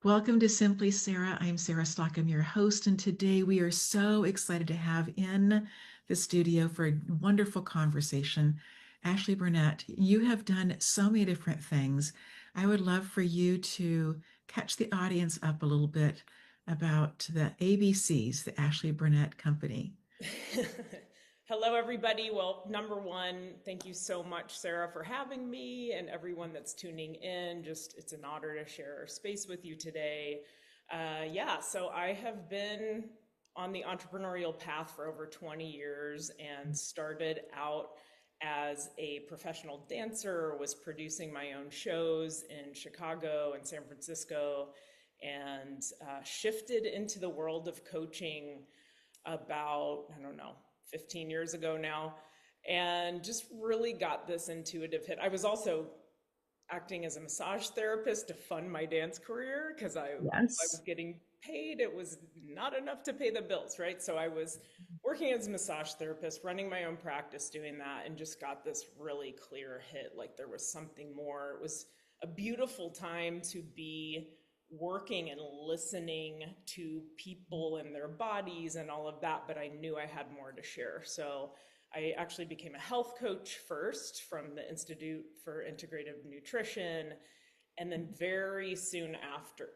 Welcome to Simply Sarah. I'm Sarah Stock. I'm your host, and today we are so excited to have in the studio for a wonderful conversation Ashley Burnett. You have done so many different things. I would love for you to catch the audience up a little bit about the ABCs, the Ashley Burnett Company. Hello, everybody. Well, number one, thank you so much, Sarah, for having me and everyone that's tuning in. It's an honor to share our space with you today. So I have been on the entrepreneurial path for over 20 years and started out as a professional dancer, was producing my own shows in Chicago and San Francisco, and shifted into the world of coaching about, I don't know, 15 years ago now, and just really got this intuitive hit. I was also acting as a massage therapist to fund my dance career because I was Yes. getting paid. It was not enough to pay the bills, right? So I was working as a massage therapist, running my own practice, doing that, and just got this really clear hit. Like there was something more. It was a beautiful time to be working and listening to people and their bodies and all of that, but I knew I had more to share. So I actually became a health coach first from the Institute for Integrative Nutrition. And then very soon after,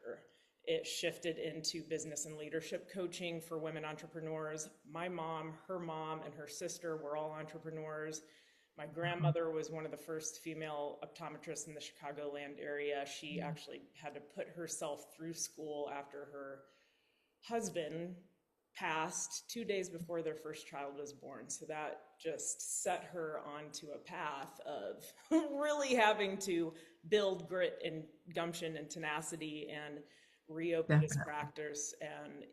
it shifted into business and leadership coaching for women entrepreneurs. My mom, her mom, and her sister were all entrepreneurs. My grandmother was one of the first female optometrists in the Chicagoland area. She actually had to put herself through school after her husband passed 2 days before their first child was born. So that just set her onto a path of really having to build grit and gumption and tenacity and reopen his Definitely. practice. And,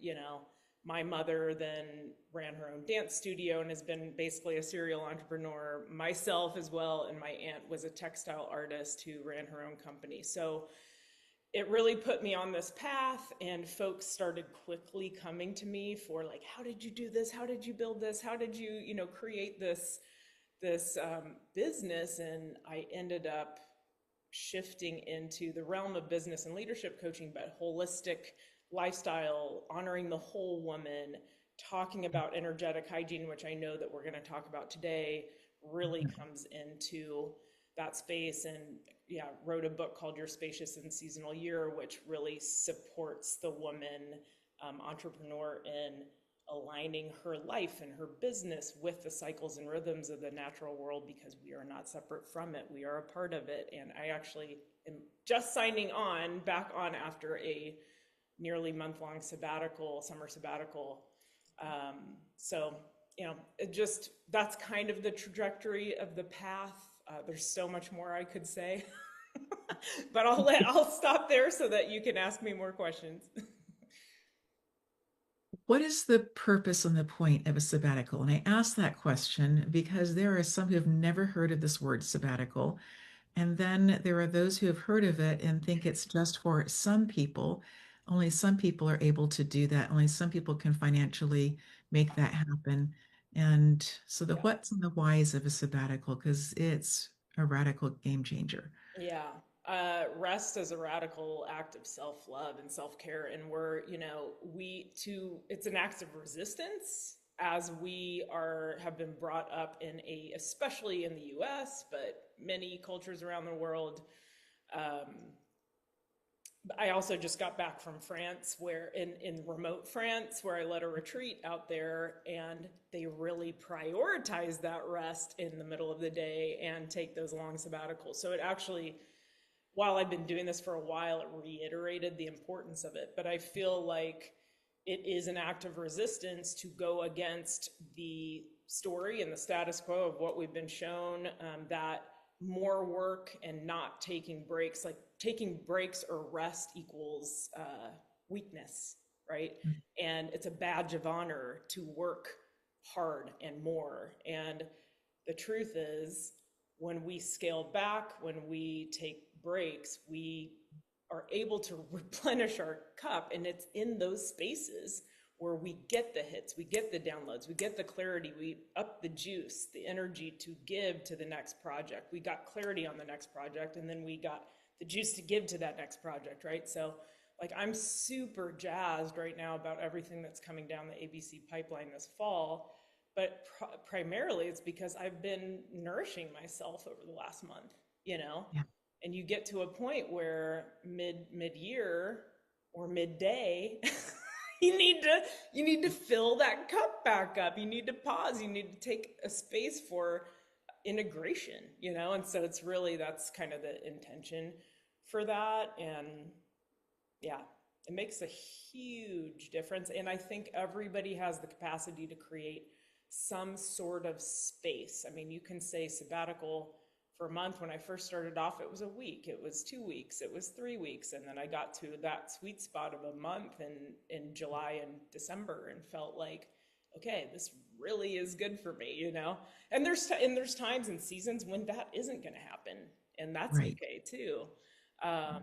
my mother then ran her own dance studio and has been basically a serial entrepreneur, myself as well. And my aunt was a textile artist who ran her own company. So it really put me on this path, and folks started quickly coming to me for like, how did you do this? How did you build this? How did you, create this business? And I ended up shifting into the realm of business and leadership coaching, but holistic lifestyle, honoring the whole woman, talking about energetic hygiene, which I know that we're going to talk about today, really comes into that space. And yeah, wrote a book called Your Spacious and Seasonal Year, which really supports the woman entrepreneur in aligning her life and her business with the cycles and rhythms of the natural world, because we are not separate from it. We are a part of it. And I actually am just signing on back on after a nearly month-long sabbatical, summer sabbatical. So, it just, that's kind of the trajectory of the path. There's so much more I could say, but I'll stop there so that you can ask me more questions. What is the purpose and the point of a sabbatical? And I ask that question because there are some who have never heard of this word sabbatical. And then there are those who have heard of it and think it's just for some people. Only some people are able to do that. Only some people can financially make that happen. And so the Yeah. what's and the whys of a sabbatical, because it's a radical game changer. Yeah. Rest is a radical act of self-love and self-care. And it's an act of resistance as we have been brought up especially in the US, but many cultures around the world. Um, I also just got back from France, where in remote France, where I led a retreat out there, and they really prioritize that rest in the middle of the day and take those long sabbaticals. So it actually, while I've been doing this for a while, it reiterated the importance of it. But I feel like it is an act of resistance to go against the story and the status quo of what we've been shown, that more work and not taking breaks, like taking breaks or rest equals weakness, right? And it's a badge of honor to work hard and more. And the truth is, when we scale back, when we take breaks, we are able to replenish our cup. And it's in those spaces where we get the hits, we get the downloads, we get the clarity, we up the juice, the energy to give to the next project. We got clarity on the next project, and then we got the juice to give to that next project, right? So Like I'm super jazzed right now about everything that's coming down the ABC pipeline this fall, but primarily it's because I've been nourishing myself over the last month, you know? Yeah. And you get to a point where mid-year or midday, you need to fill that cup back up. You need to pause. You need to take a space for integration, you know? And so it's really, that's kind of the intention for that. And yeah, it makes a huge difference. And I think everybody has the capacity to create some sort of space. I mean, you can say sabbatical for a month. When I first started off, it was a week, it was 2 weeks, it was 3 weeks. And then I got to that sweet spot of a month in July and December and felt like, okay, this really is good for me, you know? And there's times and seasons when that isn't going to happen. And that's Right. okay too. Um,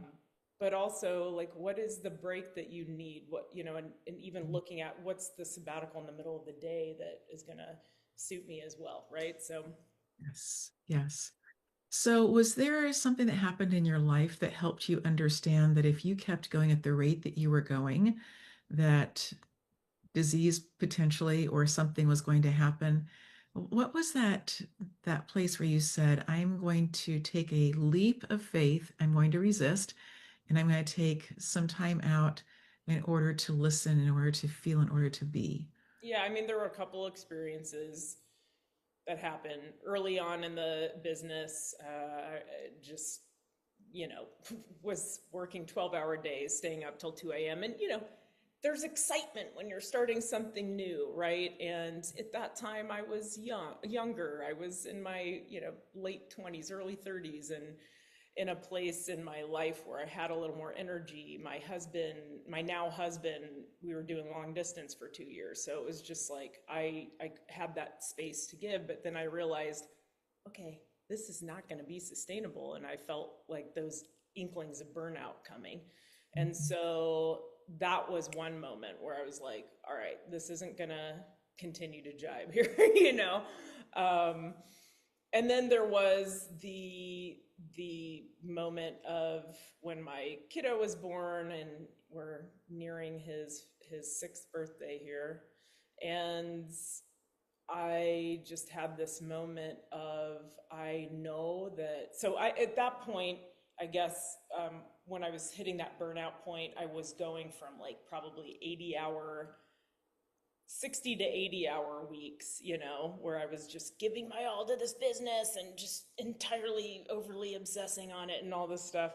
but also like what is the break that you need, what you know, and even looking at what's the sabbatical in the middle of the day that is going to suit me as well, right? So Yes. Yes. So, was there something that happened in your life that helped you understand that if you kept going at the rate that you were going, that disease potentially or something was going to happen? What was that place where you said, "I'm going to take a leap of faith, I'm going to resist, and I'm going to take some time out in order to listen, in order to feel, in order to be"? yeah, I mean there were a couple experiences that happened early on in the business. Just you know, was working 12-hour days, staying up till 2 a.m. And, you know, there's excitement when you're starting something new, right? And at that time I was younger. I was in my, you know, late 20s, early 30s, and in a place in my life where I had a little more energy. My husband, my now husband, we were doing long distance for 2 years. So it was just like I had that space to give, but then I realized, okay, this is not going to be sustainable. And I felt like those inklings of burnout coming. And Mhm. so that was one moment where I was like, all right, this isn't going to continue to jibe here, you know? Um, and then there was the moment of when my kiddo was born and we're nearing his sixth birthday here. And I just had this moment of I know that. So I at that point, I guess when I was hitting that burnout point, I was going from like probably 80-hour 60 to 80-hour weeks, you know, where I was just giving my all to this business and just entirely overly obsessing on it and all this stuff,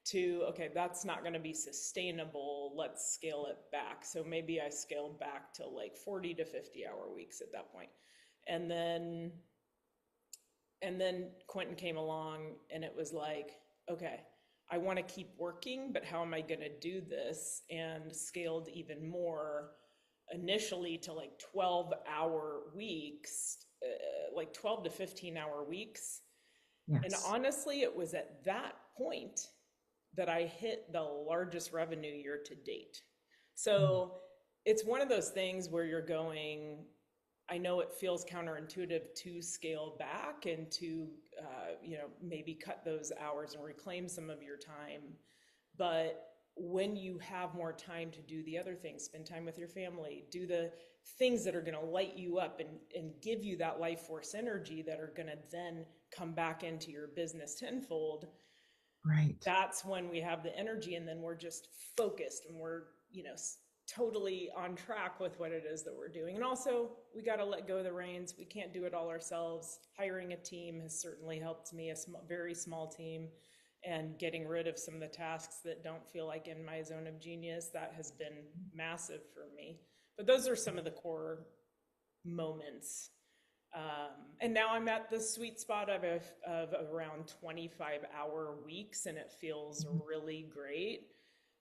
to, okay, that's not going to be sustainable. Let's scale it back. So maybe I scaled back to like 40 to 50-hour weeks at that point. And then Quentin came along and it was like, okay, I want to keep working, but how am I going to do this? And scaled even more initially to like 12-hour weeks, like 12 to 15-hour weeks. And Yes. honestly, it was at that point that I hit the largest revenue year to date. Mm. So it's one of those things where you're going, I know it feels counterintuitive to scale back and to, you know, maybe cut those hours and reclaim some of your time. But when you have more time to do the other things, spend time with your family, do the things that are going to light you up and give you that life force energy that are going to then come back into your business tenfold, Right. that's when we have the energy, and then we're just focused and we're, you know, totally on track with what it is that we're doing. And also we got to let go of the reins. We can't do it all ourselves. Hiring a team has certainly helped me, a very small team, and getting rid of some of the tasks that don't feel like in my zone of genius. That has been massive for me. But those are some of the core moments. And now I'm at the sweet spot of around 25-hour weeks, and it feels Mhm. really great.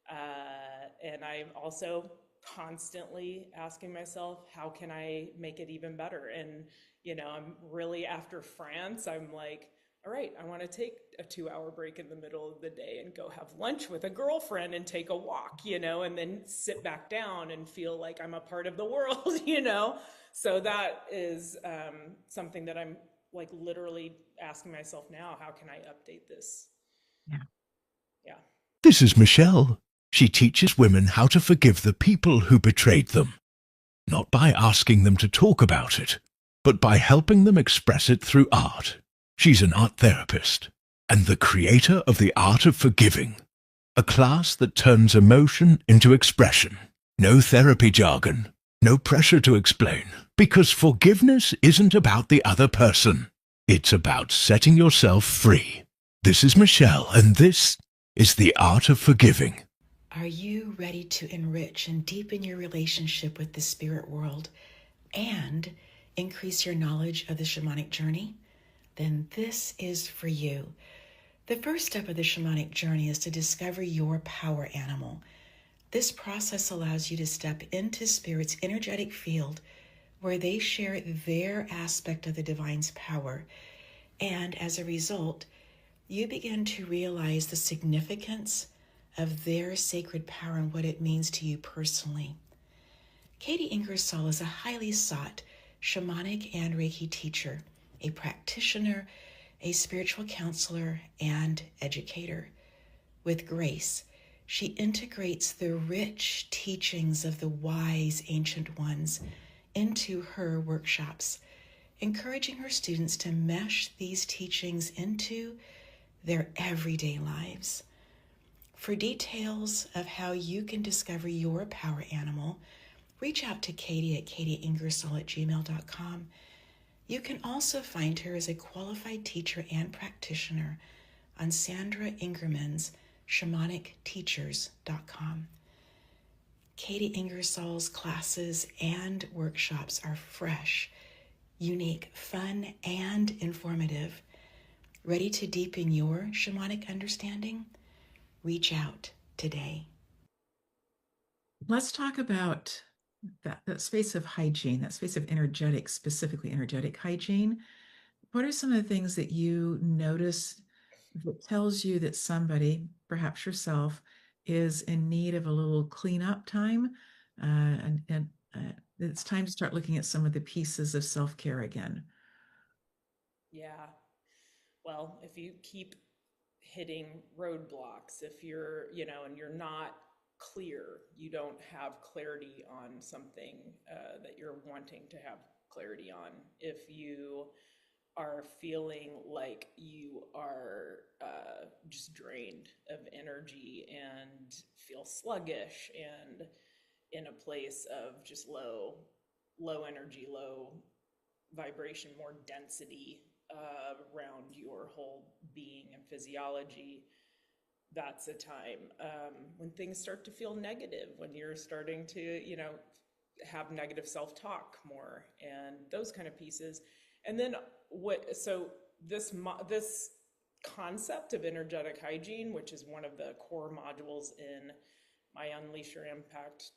And I'm also constantly asking myself, how can I make it even better? And, you know, I'm really, after France, I'm like, all right, I want to take a 2-hour break in the middle of the day and go have lunch with a girlfriend and take a walk, you know, and then sit back down and feel like I'm a part of the world, you know? So that is something that I'm like literally asking myself now, how can I update this? Yeah. Yeah. This is Michelle. She teaches women how to forgive the people who betrayed them, not by asking them to talk about it, but by helping them express it through art. She's an art therapist and the creator of the art of forgiving, a class that turns emotion into expression. No therapy jargon, no pressure to explain, because forgiveness isn't about the other person. It's about setting yourself free. This is Michelle, and this is the art of forgiving. Are you ready to enrich and deepen your relationship with the spirit world and increase your knowledge of the shamanic journey? Then this is for you. The first step of the shamanic journey is to discover your power animal. This process allows you to step into spirit's energetic field where they share their aspect of the divine's power. And as a result, you begin to realize the significance of their sacred power and what it means to you personally. Katie Ingersoll is a highly sought shamanic and Reiki teacher, a practitioner, a spiritual counselor, and educator. With grace, she integrates the rich teachings of the wise ancient ones into her workshops, encouraging her students to mesh these teachings into their everyday lives. For details of how you can discover your power animal, reach out to Katie at katieingersoll@gmail.com. You can also find her as a qualified teacher and practitioner on Sandra Ingerman's shamanicteachers.com. Katie Ingersoll's classes and workshops are fresh, unique, fun, and informative. Ready to deepen your shamanic understanding? Reach out today. Let's talk about that space of hygiene, that space of energetic, specifically energetic hygiene. What are some of the things that you notice that tells you that somebody, perhaps yourself, is in need of a little cleanup time? And it's time to start looking at some of the pieces of self-care again. Yeah. Well, if you keep hitting roadblocks, if you're, and you're not clear, you don't have clarity on something that you're wanting to have clarity on. If you are feeling like you are just drained of energy and feel sluggish and in a place of just low energy, low vibration, more density around your whole being and physiology, that's a time when things start to feel negative, when you're starting to, have negative self-talk more and those kind of pieces. And then this concept of energetic hygiene, which is one of the core modules in my Unleash Your Impact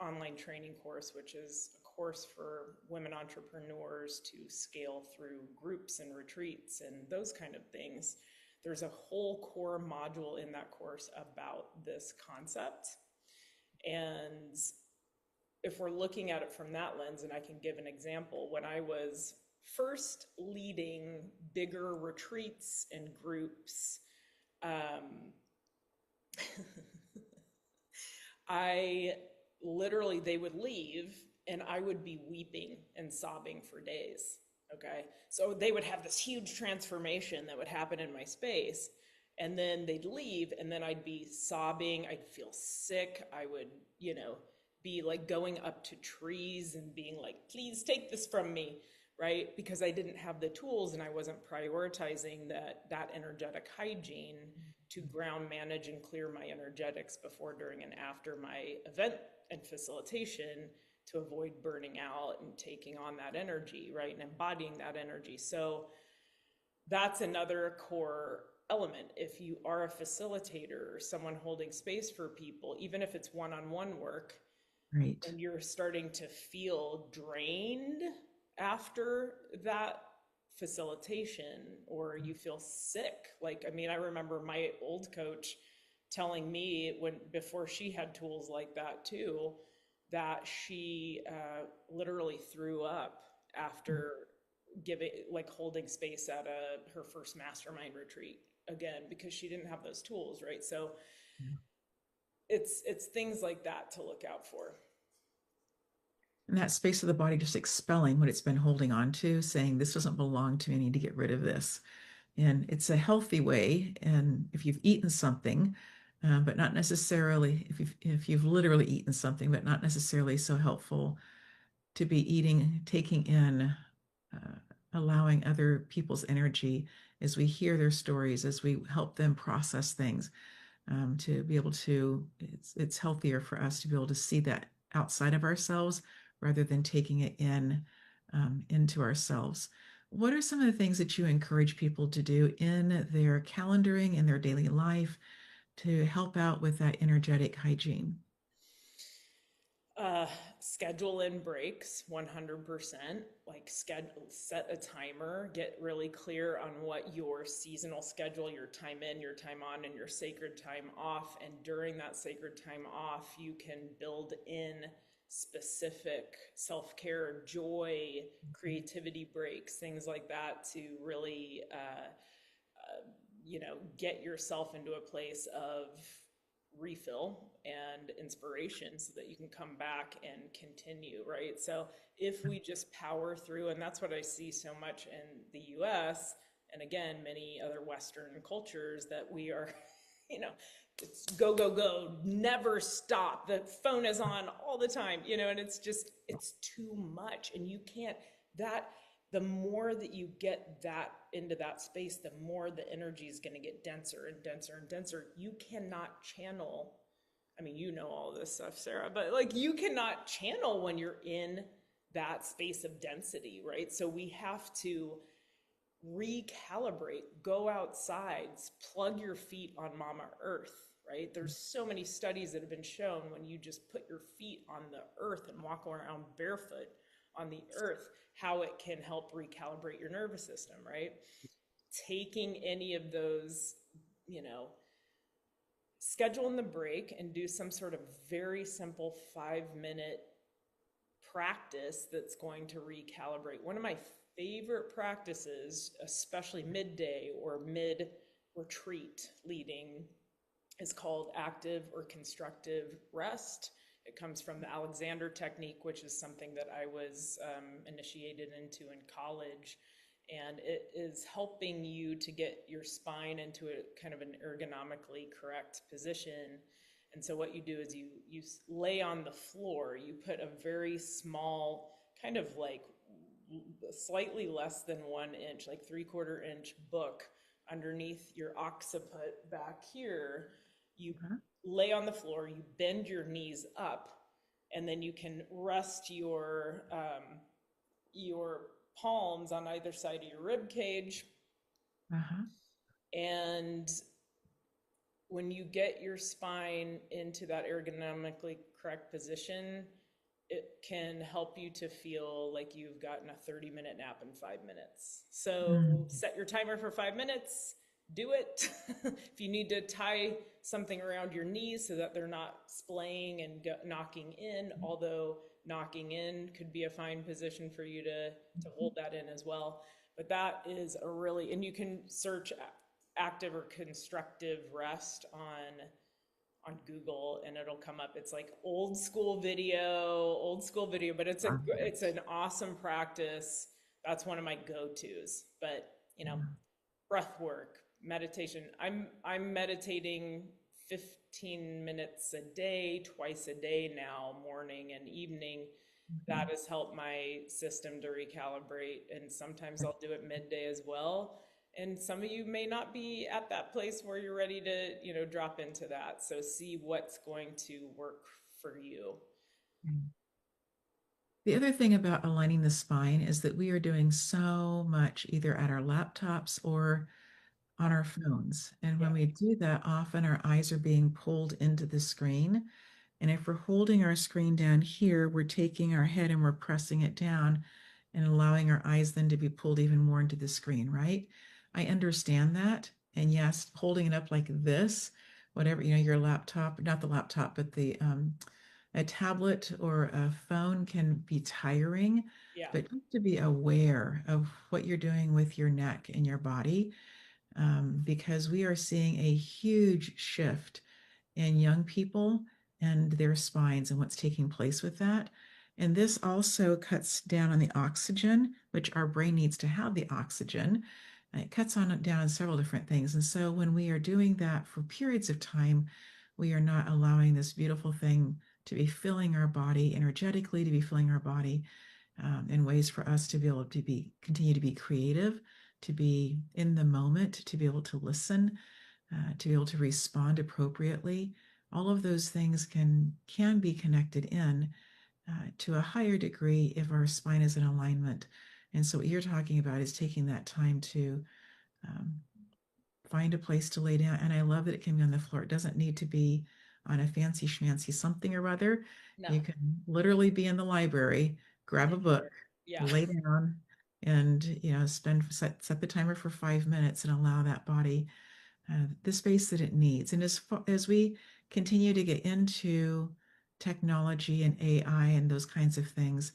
online training course, which is a course for women entrepreneurs to scale through groups and retreats and those kind of things. There's a whole core module in that course about this concept. And if we're looking at it from that lens, and I can give an example, when I was first leading bigger retreats and groups, I literally, they would leave and I would be weeping and sobbing for days. Okay. So they would have this huge transformation that would happen in my space. And then they'd leave, and then I'd be sobbing. I'd feel sick. I would, be like going up to trees and being like, please take this from me. Right. Because I didn't have the tools and I wasn't prioritizing that energetic hygiene to ground manage and clear my energetics before, during, and after my event and facilitation, to avoid burning out and taking on that energy, right, and embodying that energy. So that's another core element. If you are a facilitator or someone holding space for people, even if it's one-on-one work, Right. and you're starting to feel drained after that facilitation, or you feel sick, like, I mean, I remember my old coach telling me, when before she had tools like that too, that she literally threw up after giving, like, holding space at her first mastermind retreat again, because she didn't have those tools, right? So it's things like that to look out for. And that space of the body just expelling what it's been holding on to, saying, this doesn't belong to me, I need to get rid of this. And it's a healthy way. And if you've eaten something, but not necessarily, if you've literally eaten something, but not necessarily so helpful to be eating, taking in, uh, allowing other people's energy as we hear their stories, as we help them process things, to be able to, it's healthier for us to be able to see that outside of ourselves rather than taking it into ourselves. What are some of the things that you encourage people to do in their calendaring, in their daily life, to help out with that energetic hygiene? Uh, Schedule in breaks 100%. Like schedule, set a timer, get really clear on what your seasonal schedule, your time in, your time on, and your sacred time off. And during that sacred time off, you can build in specific self care, joy, creativity breaks, things like that to really get yourself into a place of refill and inspiration so that you can come back and continue, right? So if we just power through, and that's what I see so much in the US, and again, many other Western cultures, that we are, you know, it's go, go, go, never stop. The phone is on all the time, and it's just, it's too much. And you can't, that, the more that you get that into that space, the more the energy is going to get denser and denser and denser. You cannot channel. I mean, you know all this stuff, Sarah, but like you cannot channel when you're in that space of density, right? So we have to recalibrate, go outside, plug your feet on Mama Earth, right? There's so many studies that have been shown when you just put your feet on the earth and walk around barefoot on the earth, how it can help recalibrate your nervous system, right? Taking any of those, you know, schedule in the break and do some sort of very simple 5-minute practice that's going to recalibrate. One of my favorite practices, especially midday or mid retreat leading, is called active or constructive rest. It comes from the Alexander technique, which is something that I was initiated into in college. And it is helping you to get your spine into a kind of an ergonomically correct position. And so what you do is you lay on the floor, you put a very small, kind of like slightly less than 1 inch, like 3/4 inch book underneath your occiput back here. You Uh-huh. lay on the floor, you bend your knees up, and then you can rest your palms on either side of your rib cage. Uh-huh. And when you get your spine into that ergonomically correct position, it can help you to feel like you've gotten a 30-minute nap in 5 minutes. So Mm. set your timer for 5 minutes, do it. If you need to tie something around your knees so that they're not splaying and knocking in, although knocking in could be a fine position for you to hold that in as well. But that is a really, and you can search active or constructive rest on Google and it'll come up. It's like old school video, but it's an awesome practice. That's one of my go-tos. But, breath work, meditation. I'm meditating 15 minutes a day, twice a day now, morning and evening. That has helped my system to recalibrate. And sometimes I'll do it midday as well. And some of you may not be at that place where you're ready to, drop into that. So see what's going to work for you. The other thing about aligning the spine is that we are doing so much either at our laptops or on our phones. And Yeah. when we do that, often our eyes are being pulled into the screen. And if we're holding our screen down here, we're taking our head and we're pressing it down and allowing our eyes then to be pulled even more into the screen, right? I understand that. And yes, holding it up like this, whatever, your laptop, not the laptop, but a tablet or a phone can be tiring, Yeah. but just to be aware of what you're doing with your neck and your body, because we are seeing a huge shift in young people and their spines and what's taking place with that. And this also cuts down on the oxygen, which our brain needs to have the oxygen. It cuts on down on several different things. And so when we are doing that for periods of time, we are not allowing this beautiful thing to be filling our body energetically, to be filling our body in ways for us to be able to continue to be creative, to be in the moment, to be able to listen, to be able to respond appropriately. All of those things can be connected in to a higher degree if our spine is in alignment. And so what you're talking about is taking that time to um, find a place to lay down. And I love that it can be on the floor. It doesn't need to be on a fancy schmancy something or other. No. You can literally be in the library, grab a book, Anywhere. Yeah. lay down, and set the timer for 5 minutes and allow that body the space that it needs. And as we continue to get into technology and AI and those kinds of things,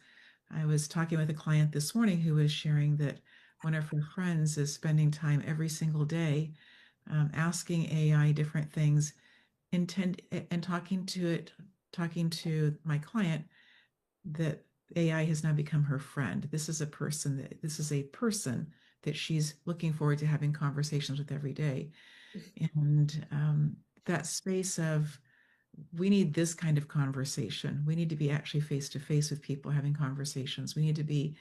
I was talking with a client this morning who was sharing that one of her friends is spending time every single day asking AI different things, intend and talking to my client that AI has now become her friend. This is a person that she's looking forward to having conversations with every day. And that space of we need this kind of conversation. We need to be actually face to face with people having conversations. We need to be,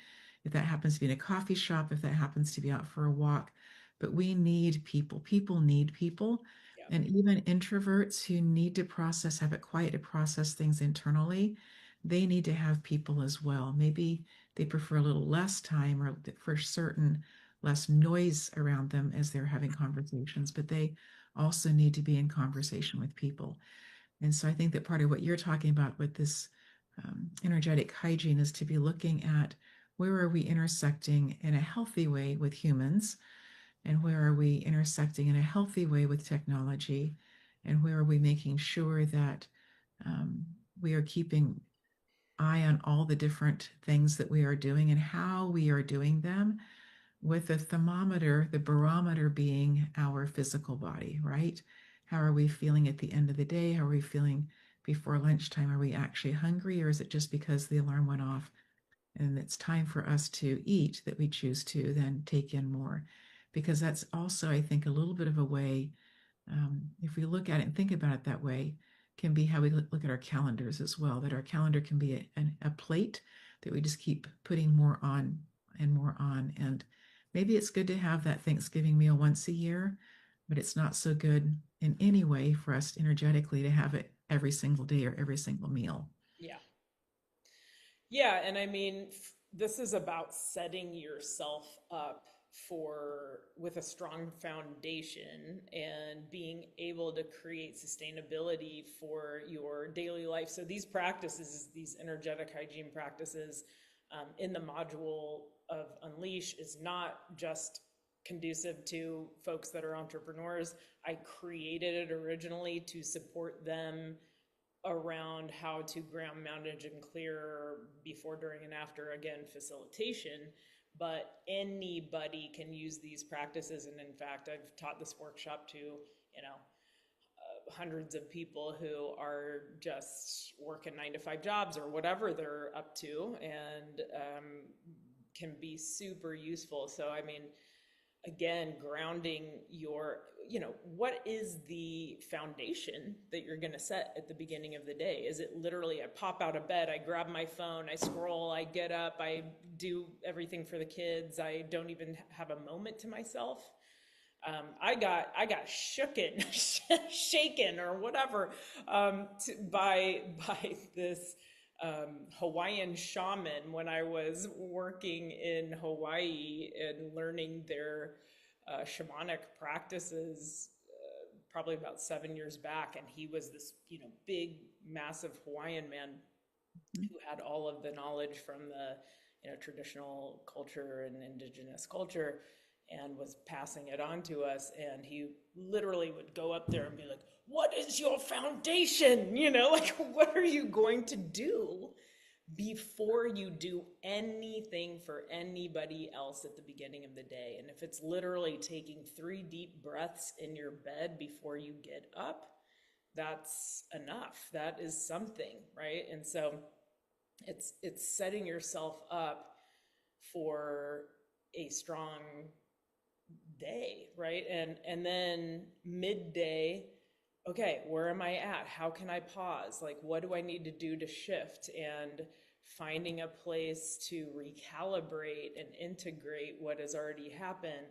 if that happens to be in a coffee shop, if that happens to be out for a walk, but we need people. People need people. Yeah. And even introverts who need to process, have it quiet to process things internally, they need to have people as well. Maybe they prefer a little less time or for certain less noise around them as they're having conversations, but they also need to be in conversation with people. And so I think that part of what you're talking about with this energetic hygiene is to be looking at where are we intersecting in a healthy way with humans, and where are we intersecting in a healthy way with technology, and where are we making sure that um, we are keeping eye on all the different things that we are doing and how we are doing them, with the thermometer, the barometer being our physical body, right? How are we feeling at the end of the day? How are we feeling before lunchtime? Are we actually hungry, or is it just because the alarm went off and it's time for us to eat that we choose to then take in more? Because that's also, I think, a little bit of a way, if we look at it and think about it that way, can be how we look at our calendars as well, that our calendar can be a plate that we just keep putting more on and more on. And maybe it's good to have that Thanksgiving meal once a year, but it's not so good in any way for us energetically to have it every single day or every single meal. Yeah. Yeah, and I mean, this is about setting yourself up for with a strong foundation and being able to create sustainability for your daily life. So these practices, these energetic hygiene practices, in the module of Unleash is not just conducive to folks that are entrepreneurs. I created it originally to support them around how to ground, manage, and clear before, during, and after, again, facilitation. But anybody can use these practices. And in fact, I've taught this workshop to, hundreds of people who are just working 9 to 5 jobs or whatever they're up to, and can be super useful. So, I mean, again, grounding your, what is the foundation that you're going to set at the beginning of the day? Is it literally I pop out of bed, I grab my phone, I scroll, I get up, I do everything for the kids, I don't even have a moment to myself? I got shooken, shaken, or whatever, by this Hawaiian shaman when I was working in Hawaii and learning their shamanic practices, probably about 7 years back. And he was this, big, massive Hawaiian man who had all of the knowledge from the, traditional culture and indigenous culture, and was passing it on to us. And he literally would go up there and be like, "What is your foundation? Like, what are you going to do before you do anything for anybody else at the beginning of the day?" And if it's literally taking 3 deep breaths in your bed before you get up, that's enough. That is something, right? And so it's setting yourself up for a strong day, right? And then midday, okay, where am I at? How can I pause? Like, what do I need to do to shift? And finding a place to recalibrate and integrate what has already happened.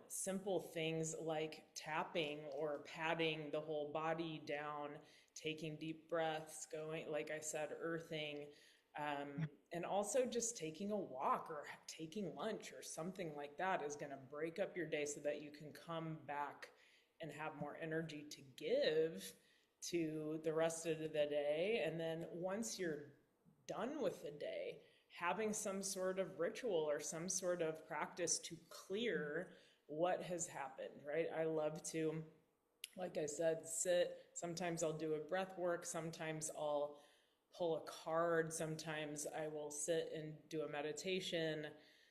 Simple things like tapping or patting the whole body down, taking deep breaths, going, like I said, earthing, and also just taking a walk or taking lunch or something like that is going to break up your day so that you can come back and have more energy to give to the rest of the day. And then once you're done with the day, having some sort of ritual or some sort of practice to clear what has happened, right? I love to, like I said, sit. Sometimes I'll do a breath work. Sometimes I'll pull a card. Sometimes I will sit and do a meditation.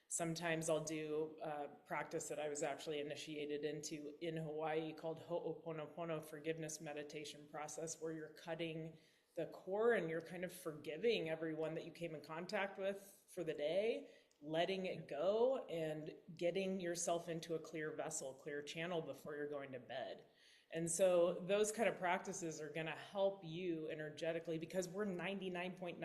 Sometimes I'll do a practice that I was actually initiated into in Hawaii called Ho'oponopono forgiveness meditation process, where you're cutting the core and you're kind of forgiving everyone that you came in contact with for the day, letting it go and getting yourself into a clear vessel, clear channel before you're going to bed. And so those kind of practices are going to help you energetically, because we're 99.9%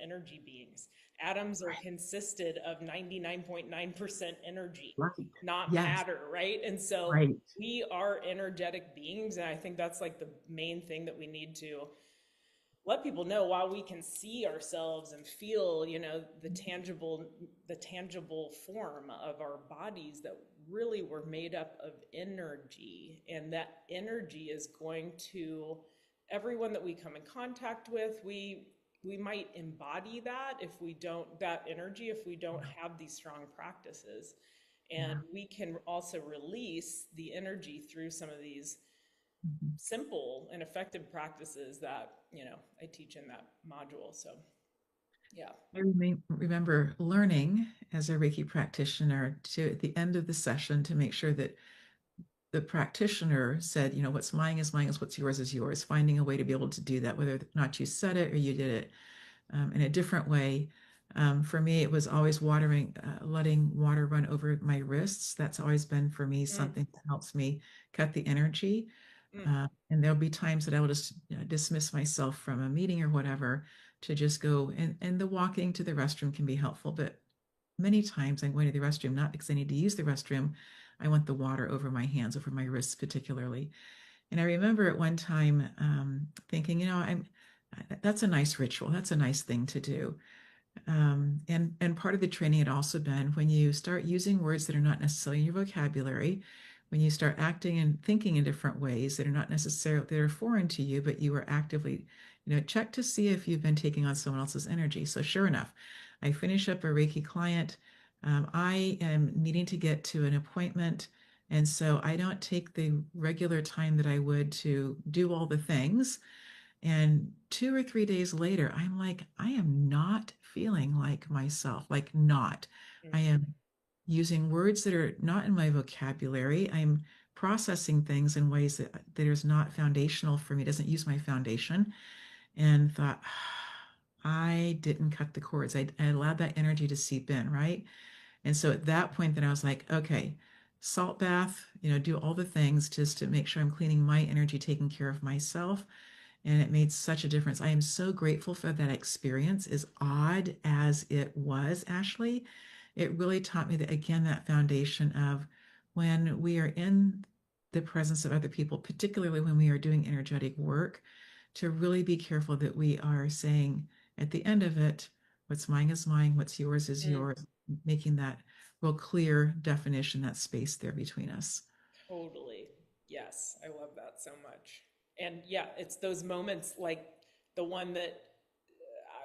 energy beings. Atoms are consisted of 99.9% energy, Right. not Yes. matter, right? And so Right. we are energetic beings. And I think that's like the main thing that we need to let people know. While we can see ourselves and feel, the tangible form of our bodies, that really were made up of energy, and that energy is going to everyone that we come in contact with. We might embody that if we don't that energy if we don't have these strong practices, and Yeah. we can also release the energy through some of these Mhm. simple and effective practices that I teach in that module. So yeah. I remember learning as a Reiki practitioner to, at the end of the session, to make sure that the practitioner said, what's mine is what's yours is yours, finding a way to be able to do that, whether or not you said it or you did it in a different way. For me, it was always letting water run over my wrists. That's always been for me Mm, something that helps me cut the energy. mm, And there'll be times that I will just dismiss myself from a meeting or whatever to just go. And the walking to the restroom can be helpful, but many times I'm going to the restroom, not because I need to use the restroom. I want the water over my hands, over my wrists particularly. And I remember at one time thinking, that's a nice ritual. That's a nice thing to do. And part of the training had also been when you start using words that are not necessarily in your vocabulary, when you start acting and thinking in different ways that are not necessarily that are foreign to you, but you are actively, check to see if you've been taking on someone else's energy. So sure enough, I finish up a Reiki client. I am needing to get to an appointment. And so I don't take the regular time that I would to do all the things. And 2 or 3 days later, I'm like, I am not feeling like myself, like not. I mm, am using words that are not in my vocabulary. I'm processing things in ways that is not foundational for me, doesn't use my foundation. And thought, I didn't cut the cords. I allowed that energy to seep in, right? And so at that point, then I was like, okay, salt bath, do all the things just to make sure I'm cleaning my energy, taking care of myself. And it made such a difference. I am so grateful for that experience, as odd as it was, Ashley. It really taught me that, again, that foundation of when we are in the presence of other people, particularly when we are doing energetic work, to really be careful that we are saying at the end of it, what's mine is mine, what's yours is mm. yours, making that real clear definition, that space there between us. Totally. Yes, I love that so much. And yeah, it's those moments like the one that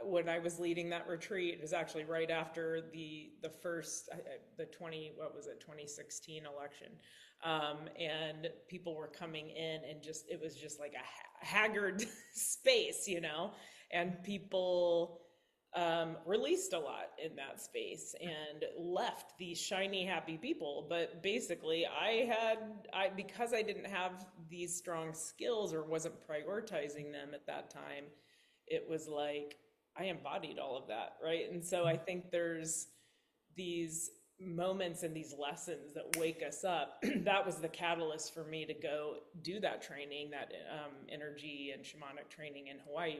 when I was leading that retreat, it was actually right after the first the 20 what was it 2016 election, and people were coming in, and just it was just like a haggard space, and people released a lot in that space and left these shiny, happy people. But basically, because I didn't have these strong skills or wasn't prioritizing them at that time, it was like I embodied all of that, right? And so I think there's these moments and these lessons that wake us up. That was the catalyst for me to go do that training, that energy and shamanic training in Hawaii,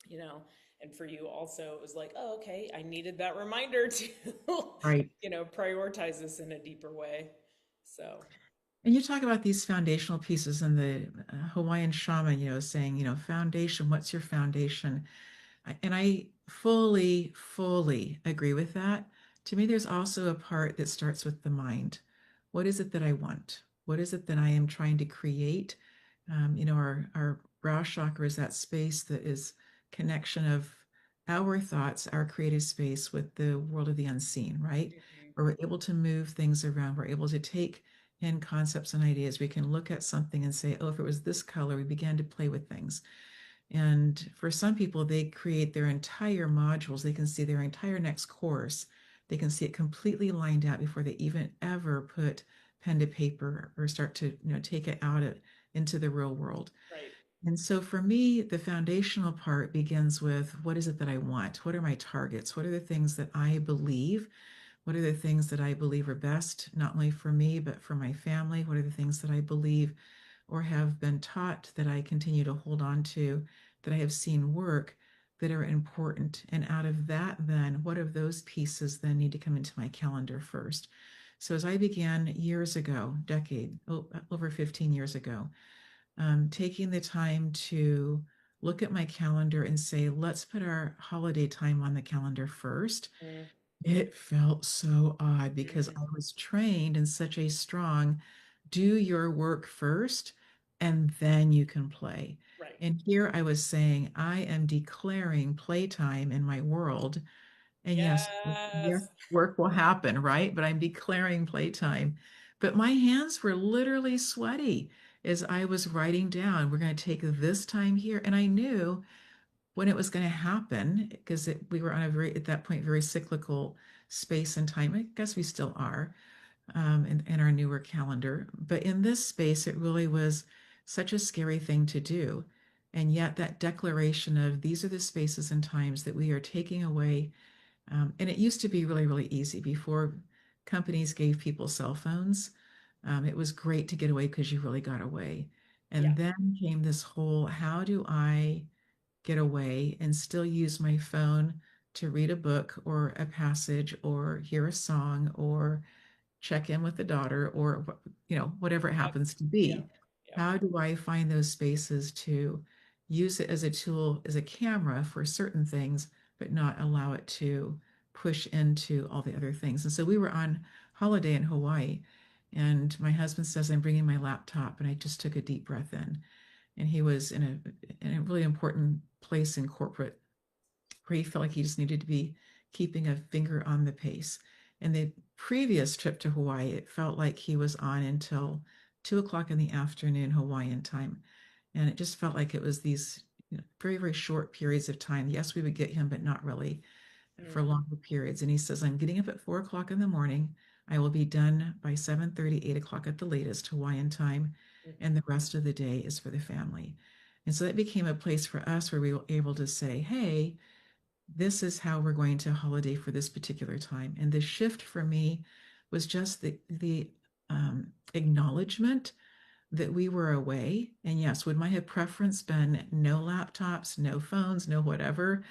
you know. And for you also, it was like, oh, okay, I needed that reminder to, Right. prioritize this in a deeper way. So, And you talk about these foundational pieces and the Hawaiian shaman, saying, foundation, what's your foundation? And I fully, fully agree with that. To me, there's also a part that starts with the mind. What is it that I want? What is it that I am trying to create? Our brow chakra is that space that is connection of our thoughts, our creative space with the world of the unseen, right? mhm, Where we're able to move things around. We're able to take in concepts and ideas. We can look at something and say, oh, if it was this color, we began to play with things. And for some people, they create their entire modules. They can see their entire next course. They can see it completely lined out before they even ever put pen to paper or start to, take it out into the real world. right. And so for me, the foundational part begins with what is it that I want? What are my targets? What are the things that I believe? What are the things that I believe are best, not only for me, but for my family? What are the things that I believe or have been taught that I continue to hold on to, that I have seen work that are important? And out of that, then, what of those pieces then need to come into my calendar first? So as I began years ago, over 15 years ago, taking the time to look at my calendar and say, let's put our holiday time on the calendar first. Mm, It felt so odd because I mhm, was trained in such a strong do your work first and then you can play. right. And here I was saying, I am declaring playtime in my world. And yes, Yes. work will happen, right? But I'm declaring playtime. But my hands were literally sweaty as I was writing down, we're going to take this time here. And I knew when it was going to happen because we were on a very, at that point, very cyclical space and time. I guess we still are in our newer calendar. But in this space, it really was such a scary thing to do. And yet, that declaration of these are the spaces and times that we are taking away. And it used to be really, really easy before companies gave people cell phones. It was great to get away because you really got away. Yeah. And then came this whole how do I get away and still use my phone to read a book or a passage or hear a song or check in with the daughter or whatever it Yep. happens to Yep. be. Yep. How do I find those spaces to use it as a tool, as a camera for certain things, but not allow it to push into all the other things? And so we were on holiday in Hawaii, and my husband says, I'm bringing my laptop. And I just took a deep breath in. And he was in a really important place in corporate where he felt like he just needed to be keeping a finger on the pace. And the previous trip to Hawaii, it felt like he was on until 2 o'clock in the afternoon Hawaiian time. And it just felt like it was these very, very short periods of time. Yes, we would get him, but not really for Mm, longer periods. And he says, I'm getting up at 4 o'clock in the morning. I will be done by 7:30, 8 o'clock at the latest Hawaiian time. And the mhm, rest of the day is for the family. And so that became a place for us where we were able to say, hey, this is how we're going to holiday for this particular time. And the shift for me was just the acknowledgement that we were away. And yes, would my have preference been no laptops, no phones, no whatever?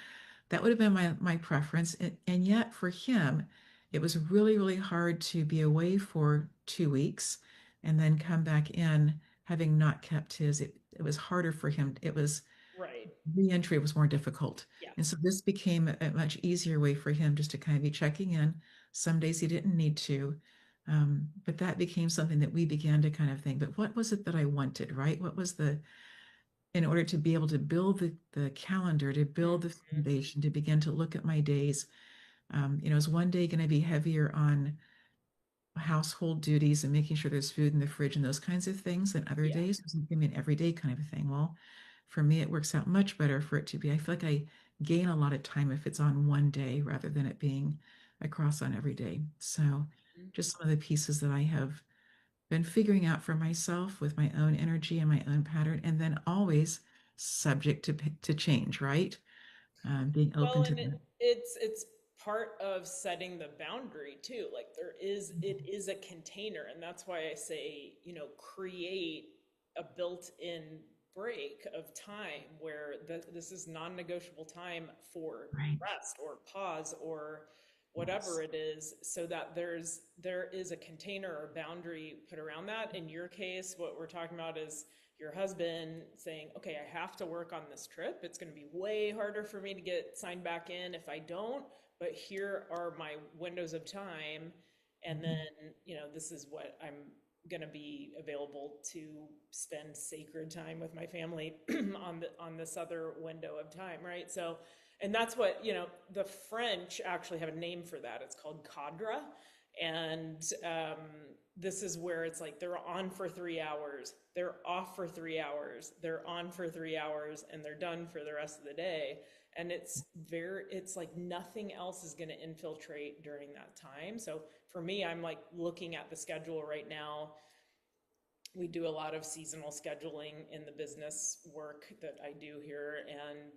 That would have been my preference. And yet for him, it was really, really hard to be away for 2 weeks and then come back in having not kept his. It was harder for him. It was right. Reentry was more difficult. Yeah. And so this became a much easier way for him just to kind of be checking in. Some days he didn't need to. But that became something that we began to kind of think, but what was it that I wanted, right? In order to be able to build the calendar, to build the Mhm, foundation, to begin to look at my days, is one day going to be heavier on household duties and making sure there's food in the fridge and those kinds of things than other yeah. days? It's going to be an everyday kind of a thing. Well, for me, it works out much better for it to be, I feel like I gain a lot of time if it's on one day rather than it being across on every day. So just some of the pieces that I have been figuring out for myself with my own energy and my own pattern, and then always subject to change, right? Being open Well, to and that. it's part of setting the boundary too. Like it is a container, and that's why I say, create a built-in break of time where this is non-negotiable time for Right. rest or pause or whatever Yes. it is, so that there is a container or boundary put around that. In your case, what we're talking about is your husband saying, okay, I have to work on this trip. It's going to be way harder for me to get signed back in if I don't, but here are my windows of time. And then, Mhm. this is what I'm going to be available to spend sacred time with my family on this other window of time, right? So, and that's what, the French actually have a name for that. It's called cadre. And this is where it's like they're on for 3 hours, they're off for 3 hours, they're on for 3 hours, and they're done for the rest of the day. And it's like nothing else is going to infiltrate during that time. So for me, I'm like looking at the schedule right now. We do a lot of seasonal scheduling in the business work that I do here, and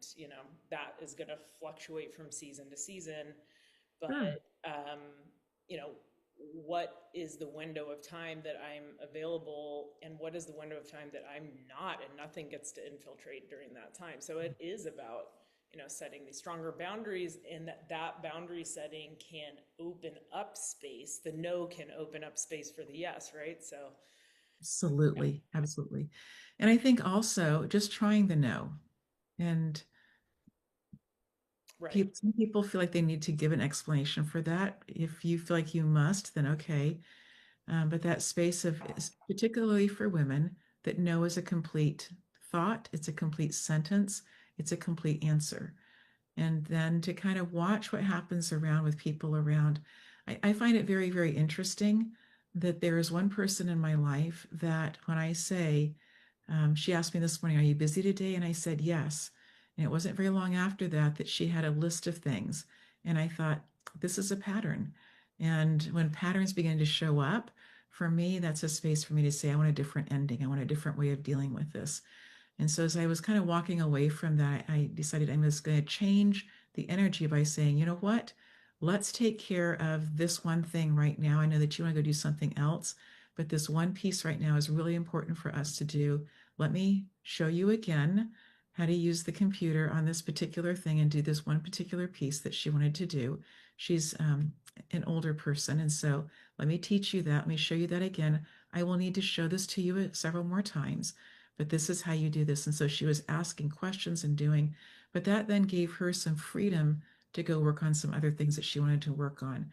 that is going to fluctuate from season to season. But Sure. um, you know, what is the window of time that I'm available, and what is the window of time that I'm not, and nothing gets to infiltrate during that time. So it is about setting these stronger boundaries, and that boundary setting can open up space. The no can open up space for the yes, right? So yeah, Absolutely. Absolutely. And I think also just trying the no. And right. some people feel like they need to give an explanation for that. If you feel like you must, then okay. But that space of, particularly for women, that no is a complete thought, it's a complete sentence, it's a complete answer. And then to kind of watch what happens around with people around. I find it very, very interesting that there is one person in my life that when I say, she asked me this morning, are you busy today? And I said, yes. And it wasn't very long after that that she had a list of things. And I thought, this is a pattern. And when patterns begin to show up, for me, that's a space for me to say, I want a different ending. I want a different way of dealing with this. And so as I was kind of walking away from that, I decided I'm just going to change the energy by saying, you know what? Let's take care of this one thing right now. I know that you want to go do something else, but this one piece right now is really important for us to do. Let me show you again how to use the computer on this particular thing and do this one particular piece that she wanted to do. She's an older person, and so let me teach you that. Let me show you that again. I will need to show this to you several more times, but this is how you do this. And so she was asking questions and doing, but that then gave her some freedom to go work on some other things that she wanted to work on.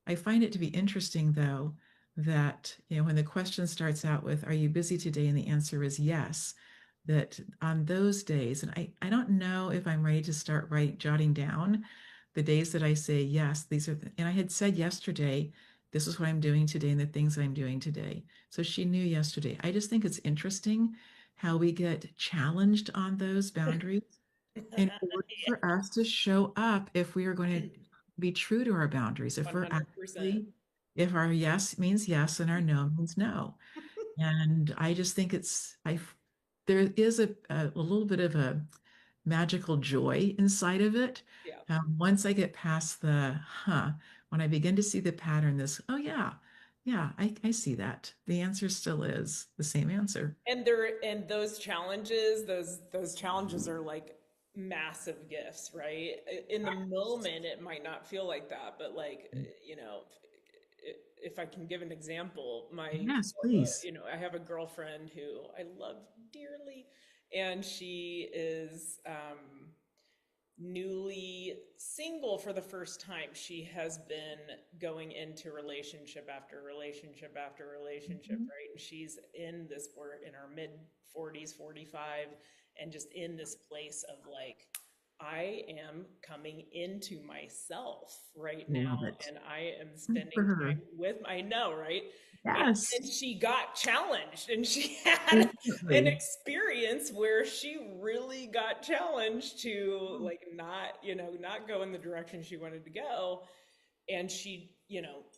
I find it to be interesting, though, that when the question starts out with, are you busy today? And the answer is yes, that on those days, and I don't know if I'm ready to start jotting down the days that I say yes, these are, and I had said yesterday, this is what I'm doing today and the things I'm doing today. So she knew yesterday. I just think it's interesting how we get challenged on those boundaries in order for us to show up if we are going to be true to our boundaries. If we're 100%. actually, if our yes means yes and our no means no. And I just think there is a little bit of a magical joy inside of it. Yeah. Once I get past when I begin to see the pattern, oh yeah, yeah, I see that. The answer still is the same answer. And those challenges are like massive gifts, right? In the moment it might not feel like that, but like, if I can give an example, Yes, please. I have a girlfriend who I love dearly, and she is newly single for the first time. She has been going into relationship after relationship after relationship, Mhm. right? And she's in this, we're in our mid 40s, 45, and just in this place of like, I am coming into myself right now, Love it. and I am Good for spending her. time with, I know, right? Yes, And she got challenged, and she had an definitely. experience where she really got challenged to like not, not go in the direction she wanted to go. And she,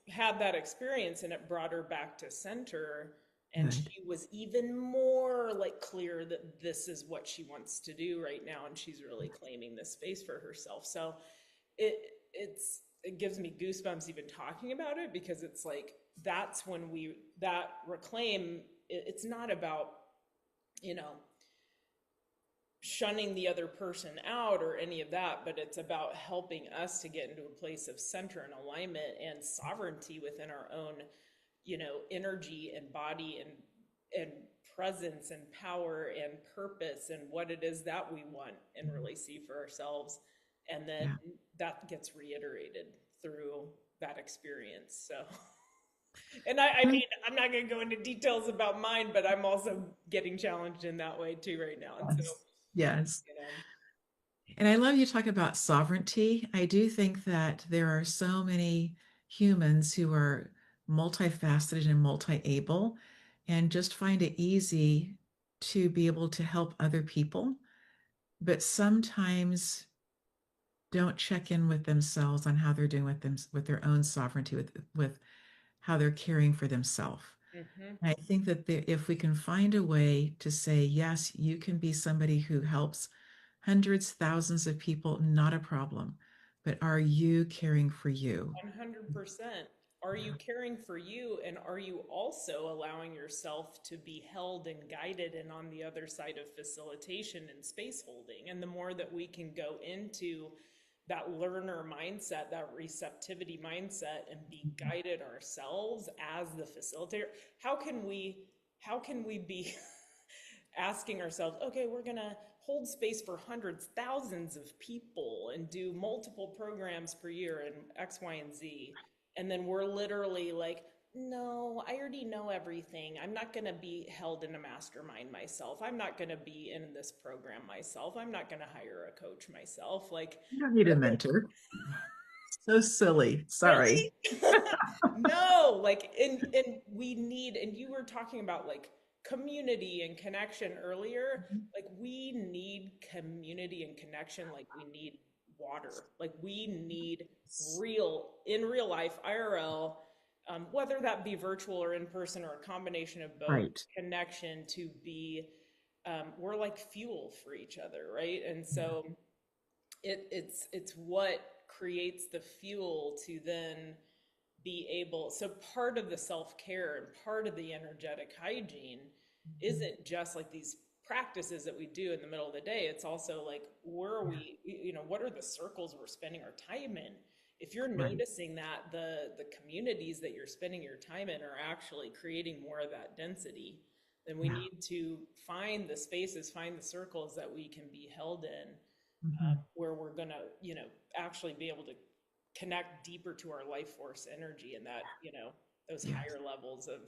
had that experience, and it brought her back to center. And Good. she was even more like clear that this is what she wants to do right now, and she's really claiming this space for herself. So it it gives me goosebumps even talking about it, because it's like that's when we that reclaim, it's not about, you know shunning the other person out or any of that, but it's about helping us to get into a place of center and alignment and sovereignty within our own, energy and body, and presence and power and purpose, and what it is that we want and really see for ourselves. And then Yeah. that gets reiterated through that experience. So, and I I- mean, I'm not going to go into details about mine, but I'm also getting challenged in that way too right now. And so, Yes. Yes. you know, And I love you talk about sovereignty. I do think that there are so many humans who are multifaceted and multi-able, and just find it easy to be able to help other people, but sometimes don't check in with themselves on how they're doing with them, with their own sovereignty, with how they're caring for themselves. hmm And I think that if we can find a way to say, yes, you can be somebody who helps hundreds, thousands of people, not a problem. But are you caring for you? 100%. Are you caring for you? And are you also allowing yourself to be held and guided and on the other side of facilitation and space holding? And the more that we can go into that learner mindset, that receptivity mindset, and be guided ourselves as the facilitator, how can we how can we be asking ourselves, okay, we're going to hold space for hundreds, thousands of people and do multiple programs per year and X, Y, and Z. And then we're literally like, no, I already know everything. I'm not going to be held in a mastermind myself. I'm not going to be in this program myself. I'm not going to hire a coach myself. Like, You don't need a mentor. So silly. Sorry. really? No, like, and we need, and you were talking about like community and connection earlier. Like, we need community and connection like we need water. Like, we need real, in real life, IRL, whether that be virtual or in person or a combination of both, Right. connection to be, we're like fuel for each other, right? And so it's what creates the fuel to then be able, so part of the self-care and part of the energetic hygiene isn't just like these practices that we do in the middle of the day. It's also like, where are Yeah. we, what are the circles we're spending our time in? If you're Right. noticing that the communities that you're spending your time in are actually creating more of that density, then we Yeah. need to find the spaces, find the circles that we can be held in, Mhm. where we're going to, actually be able to connect deeper to our life force energy, and that, those Yes. higher levels of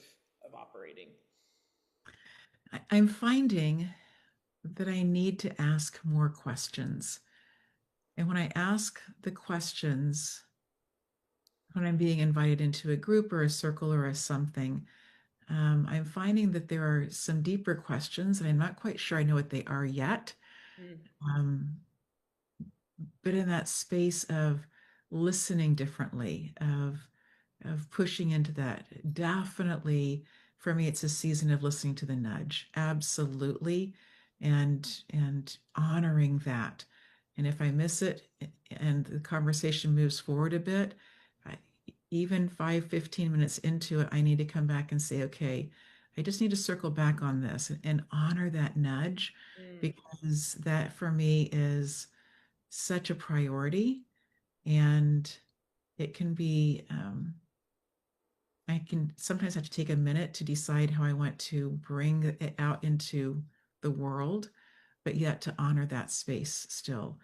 operating. I'm finding that I need to ask more questions. And when I ask the questions, when I'm being invited into a group or a circle or a something, I'm finding that there are some deeper questions, and I'm not quite sure I know what they are yet. Mm, Um, but in that space of listening differently, of pushing into that, definitely for me, it's a season of listening to the nudge, absolutely, and honoring that. And if I miss it and the conversation moves forward a bit, I, even 5, 15 minutes into it, I need to come back and say, okay, I just need to circle back on this and honor that nudge, mm, because that for me is such a priority. And it can be, I can sometimes have to take a minute to decide how I want to bring it out into the world, but yet to honor that space still,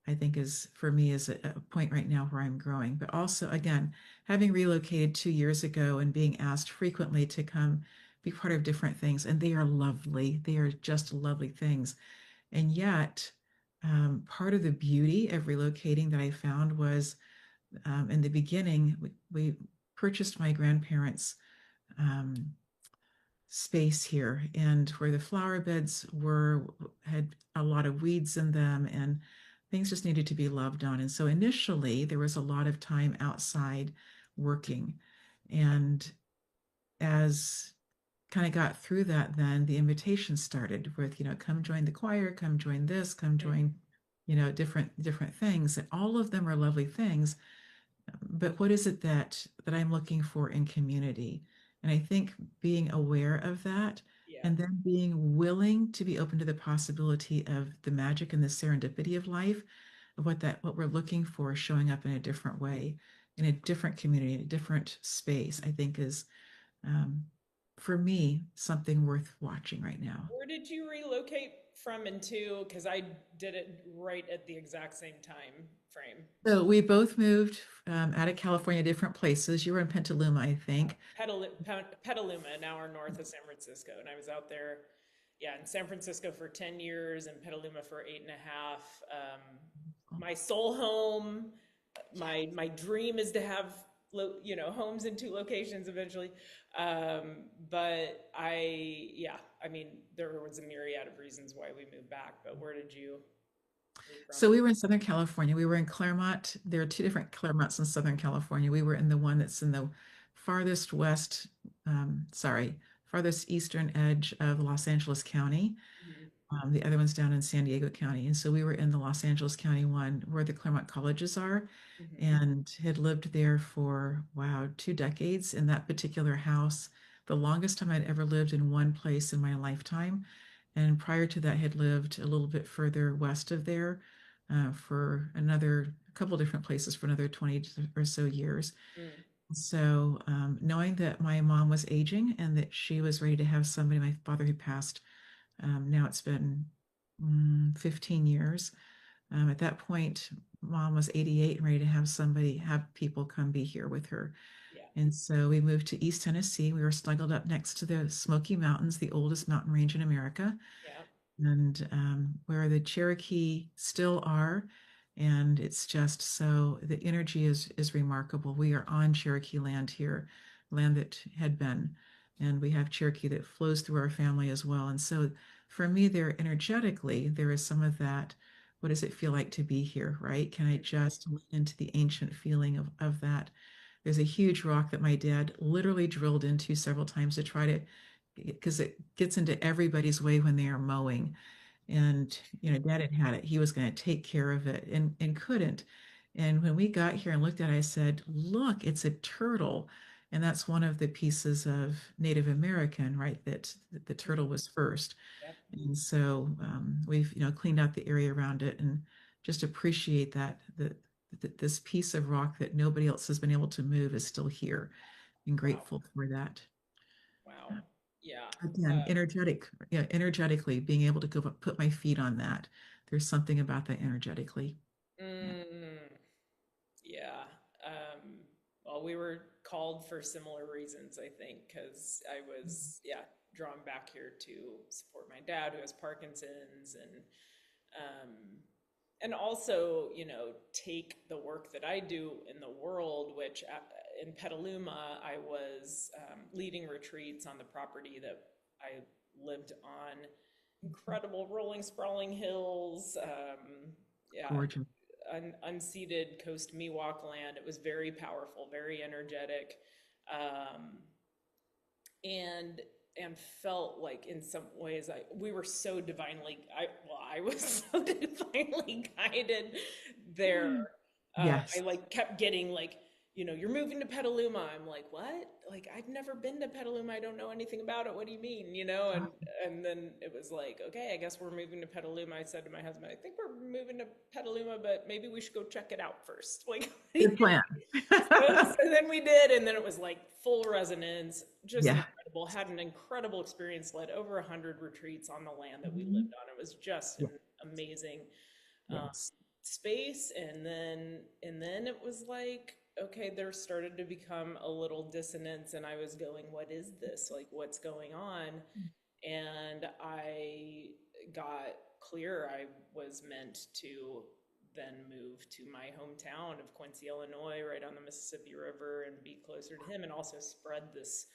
I think is for me is a point right now where I'm growing. But also, again, having relocated 2 years ago and being asked frequently to come be part of different things, and they are lovely. They are just lovely things. And yet, Part of the beauty of relocating that I found was in the beginning, we purchased my grandparents' um, space here, and where the flower beds were had a lot of weeds in them, and things just needed to be loved on. And so initially, there was a lot of time outside working, and as kind of got through that, then the invitations started with, come join the choir, come join this, come join, different things. And all of them are lovely things. But what is it that I'm looking for in community? And I think being aware of that Yeah. and then being willing to be open to the possibility of the magic and the serendipity of life, of what we're looking for showing up in a different way, in a different community, in a different space, I think is um, for me, something worth watching right now. Where did you relocate from and to? Because I did it right at the exact same time frame. So we both moved out of California, different places. You were in Petaluma, I think. Petaluma, an hour north of San Francisco. And I was out there, yeah, in San Francisco for 10 years and Petaluma for 8.5. My soul home, my dream is to have, homes in two locations eventually. But yeah, I mean, there was a myriad of reasons why we moved back, but where did you move from? So we were in Southern California. We were in Claremont. There are two different Claremonts in Southern California. We were in the one that's in the farthest west, sorry, farthest eastern edge of Los Angeles County. Mhm. The other one's down in San Diego County. And so we were in the Los Angeles County one where the Claremont colleges are Mhm. and had lived there for, wow, 2 decades in that particular house. The longest time I'd ever lived in one place in my lifetime. And prior to that, had lived a little bit further west of there for another a couple different places for another 20 or so years. Mm. So, knowing that my mom was aging and that she was ready to have somebody, my father who passed, now it's been 15 years. At that point, mom was 88 and ready to have people come be here with her. Yeah. And so we moved to East Tennessee. We were snuggled up next to the Smoky Mountains, the oldest mountain range in America, Yeah. and where the Cherokee still are. And it's just so the energy is remarkable. We are on Cherokee land here, land that had been, and we have Cherokee that flows through our family as well. And so for me, there energetically, there is some of that. What does it feel like to be here, right? Can I Mhm. just lean into the ancient feeling of that? There's a huge rock that my dad literally drilled into several times to try to, because it gets into everybody's way when they are mowing. And, dad had it. He was going to take care of it and couldn't. And when we got here and looked at it, I said, look, it's a turtle. And that's one of the pieces of Native American, right? That the turtle was first. Yep. And so we've, cleaned out the area around it and just appreciate that this piece of rock that nobody else has been able to move is still here and Wow. grateful for that. Wow. Yeah. Again, energetically being able to go put my feet on that. There's something about that energetically. Yeah. Mm, yeah. Well, we were called for similar reasons, I think, because I was, yeah, drawn back here to support my dad who has Parkinson's um, and also, take the work that I do in the world, which in Petaluma, I was leading retreats on the property that I lived on. Incredible rolling, sprawling hills. Yeah, Gorgeous. unceded Coast Miwok land. It was very powerful, very energetic, um, and and felt like in some ways we were so divinely I was so divinely guided there. I Yes. like kept getting like, you're moving to Petaluma. I'm like, what? Like, I've never been to Petaluma. I don't know anything about it. What do you mean? And then it was like, okay, I guess we're moving to Petaluma. I said to my husband, I think we're moving to Petaluma, but maybe we should go check it out first. Like, Good plan. so then we did, and then it was like full resonance, just Yeah. incredible. Had an incredible experience, led over 100 retreats on the land that we Mhm. lived on. It was just Yeah. an amazing um, Yes. space. And then it was like, okay, there started to become a little dissonance, and I was going, what is this? Like, what's going on? And I got clear I was meant to then move to my hometown of Quincy, Illinois, right on the Mississippi River, and be closer to him, and also spread this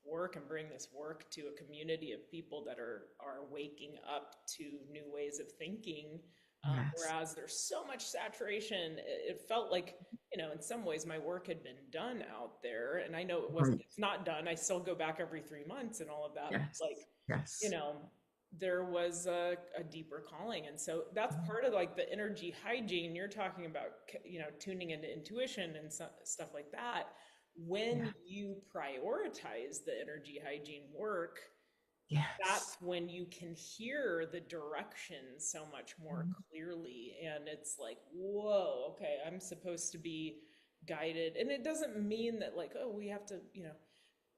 work and bring this work to a community of people that are waking up to new ways of thinking. Yes. Whereas there's so much saturation, it felt like, in some ways my work had been done out there, and I know Right. it's not done. I still go back every 3 months and all of that. Yes. Like, you Yes. know, there was a deeper calling. And so that's part of like the energy hygiene you're talking about, tuning into intuition and stuff like that. Yeah. When you prioritize the energy hygiene work, Yes. that's when you can hear the direction so much more Mhm. clearly. And it's like, whoa, okay, I'm supposed to be guided. And it doesn't mean that, like, oh, we have to,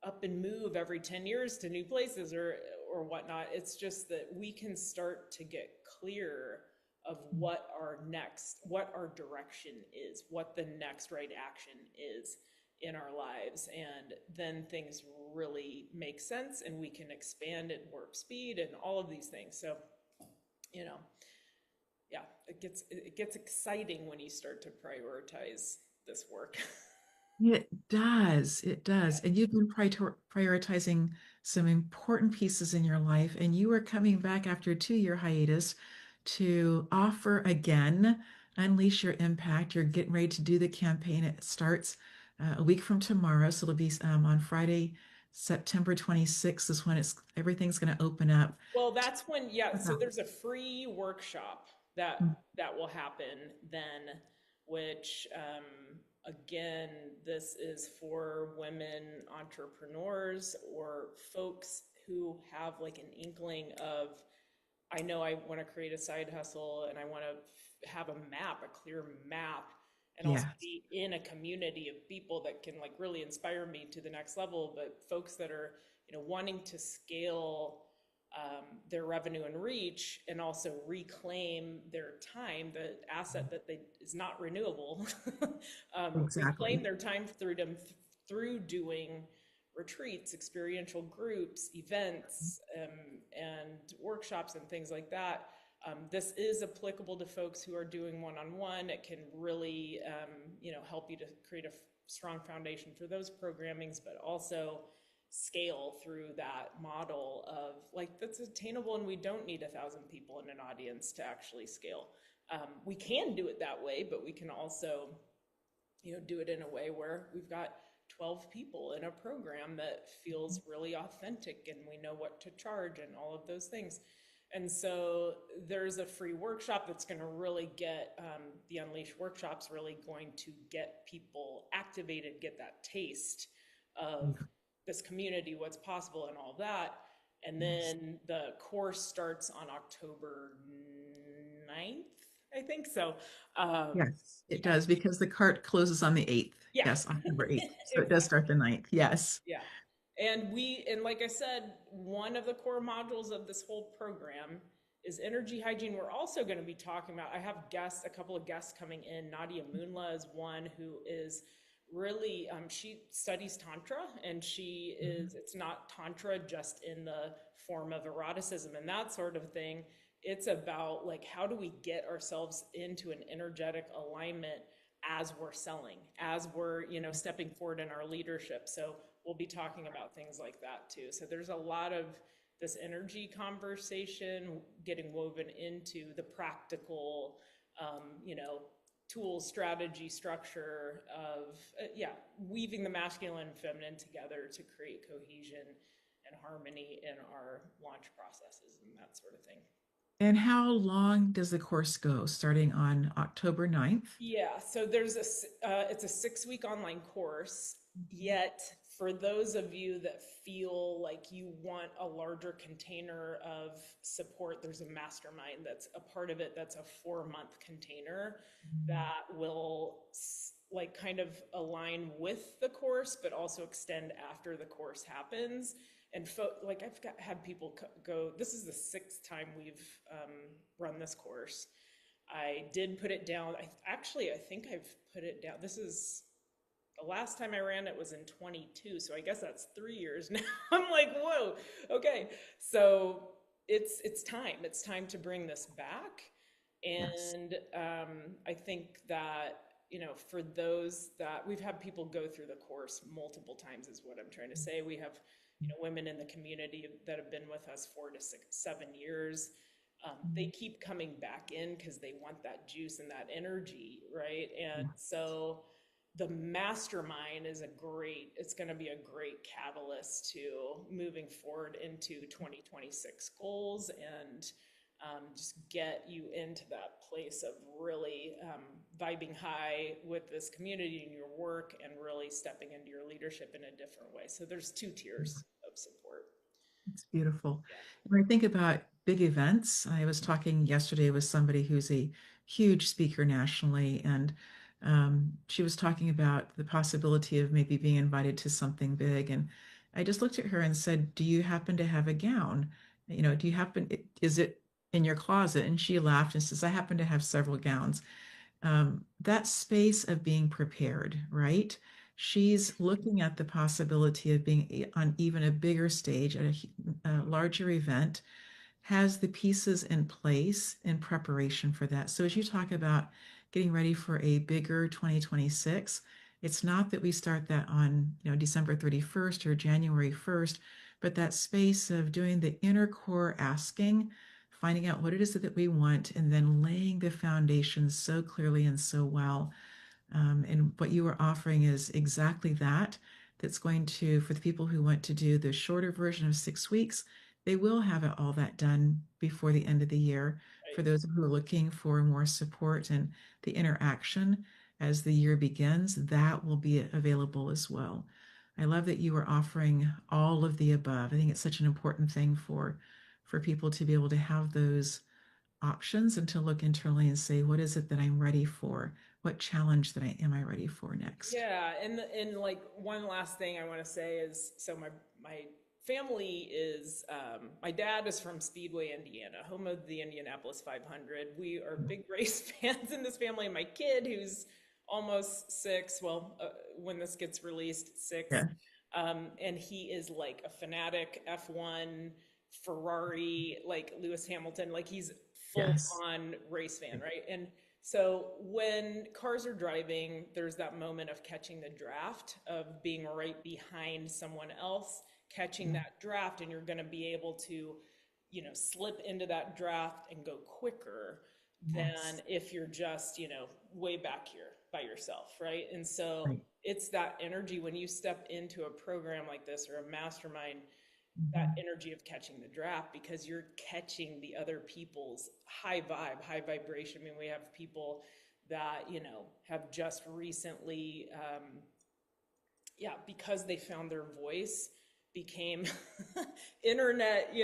up and move every 10 years to new places or whatnot. It's just that we can start to get clear of what our direction is, what the next right action is in our lives. And then things really make sense and we can expand at warp speed and all of these things. So, you know, yeah, it gets exciting when you start to prioritize this work. It does. It does. And you've been prioritizing some important pieces in your life, and you are coming back after a 2-year hiatus to offer again, unleash your impact. You're getting ready to do the campaign. It starts a week from tomorrow, so it'll be on Friday, September 26th is when everything's going to open up. Well, that's when, yeah, so About. there's a free workshop that will happen then, which again, this is for women entrepreneurs or folks who have like an inkling of, I know I want to create a side hustle and I want to have a clear map, and also Yes, be in a community of people that can like really inspire me to the next level. But folks that are, wanting to scale their revenue and reach, and also reclaim their time, the asset that they is not renewable, reclaim exactly. their time through doing retreats, experiential groups, events, and workshops and things like that. This is applicable to folks who are doing one-on-one. It can really, help you to create a strong foundation for those programmings, but also scale through that model of like, that's attainable, and we don't need 1,000 people in an audience to actually scale. We can do it that way, but we can also, do it in a way where we've got 12 people in a program that feels really authentic and we know what to charge and all of those things. And so there's a free workshop that's going to really get the Unleash workshops really going to get people activated, get that taste of this community, what's possible, and all that. And Yes. then the course starts on October 9th, I think. So, Yes, it yeah, does because the cart closes on the 8th. yeah, Yes, October 8th. So it does exactly. start the 9th. Yes. Yeah. And like I said, one of the core modules of this whole program is energy hygiene. We're also going to be talking about, I have a couple of guests coming in. Nadia Moonla is one who is really, she studies Tantra, and Mhm. it's not Tantra just in the form of eroticism and that sort of thing. It's about like, how do we get ourselves into an energetic alignment as we're selling, as we're, stepping forward in our leadership. So we'll be talking about things like that too. So there's a lot of this energy conversation getting woven into the practical, tools, strategy, structure of, weaving the masculine and feminine together to create cohesion and harmony in our launch processes and that sort of thing. And how long does the course go? Starting on October 9th? Yeah, so it's a 6-week online course. Mhm. Yet, for those of you that feel like you want a larger container of support, there's a mastermind that's a part of it. That's a 4-month container that will like kind of align with the course, but also extend after the course happens. And like had people go. This is the 6th time we've run this course. I did put it down. I think I've put it down. This is the last time I ran it was in 22. So I guess that's 3 years now. I'm like, whoa, okay. So it's time. It's time to bring this back. Yes. And I think that, for those that we've had people go through the course multiple times, is what I'm trying to say. We have, women in the community that have been with us 4 to 7 years. They keep coming back in because they want that juice and that energy, right? And so the mastermind is it's going to be a great catalyst to moving forward into 2026 goals, and just get you into that place of really vibing high with this community and your work, and really stepping into your leadership in a different way. So there's 2 tiers of support. It's beautiful. Yeah. When I think about big events, I was talking yesterday with somebody who's a huge speaker nationally, and she was talking about the possibility of maybe being invited to something big. And I just looked at her and said, "Do you happen to have a gown? Do you happen, is it in your closet?" And she laughed and says, "I happen to have several gowns." That space of being prepared, right? She's looking at the possibility of being on even a bigger stage at a larger event, has the pieces in place in preparation for that. So as you talk about getting ready for a bigger 2026, it's not that we start that on, December 31st or January 1st, but that space of doing the inner core asking, finding out what it is that we want, and then laying the foundation so clearly and so well. And what you are offering is exactly that. That's going to, for the people who want to do the shorter version of 6 weeks, they will have all that done before the end of the year. For Right. those who are looking for more support and the interaction as the year begins, that will be available as well. I love that you are offering all of the above. I think it's such an important thing for people to be able to have those options and to look internally and say, what is it that I'm ready for? What challenge that I am I ready for next? Yeah, and like one last thing I want to say is, so my family is, my dad is from Speedway, Indiana, home of the Indianapolis 500. We are big race fans in this family. And my kid, who's almost 6, well, when this gets released, 6, Yeah. and he is like a fanatic F1, Ferrari, like Lewis Hamilton, like he's full Yes. on race fan, right? And so when cars are driving, there's that moment of catching the draft, of being right behind someone else, catching Yeah. that draft, and you're going to be able to, slip into that draft and go quicker than Yes. if you're just, way back here by yourself, right? And so Right. it's that energy when you step into a program like this or a mastermind, that Mhm. energy of catching the draft, because you're catching the other people's high vibe, high vibration. I mean, we have people that, have just recently, yeah, because they found their voice, became internet,